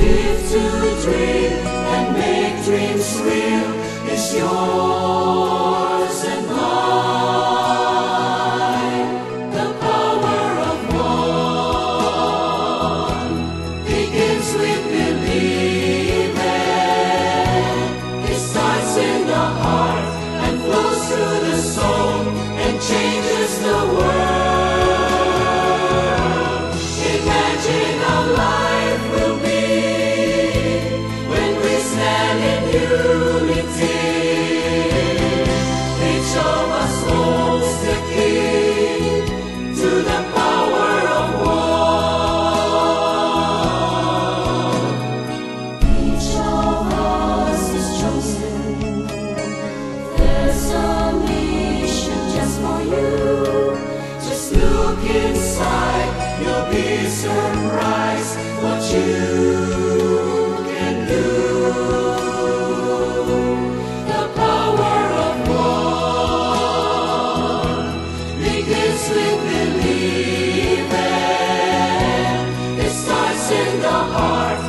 live to dream and make dreams real is yours and mine. The power of one begins with believing. It starts in the heart and flows through the soul and changes the world. Imagine how life will be when we stand in unity. Each of us holds the key to the power of one. Each of us is chosen. There's a mission just for you. Just look inside, you'll be surprised what you can do. The power of one begins with believing. It starts in the heart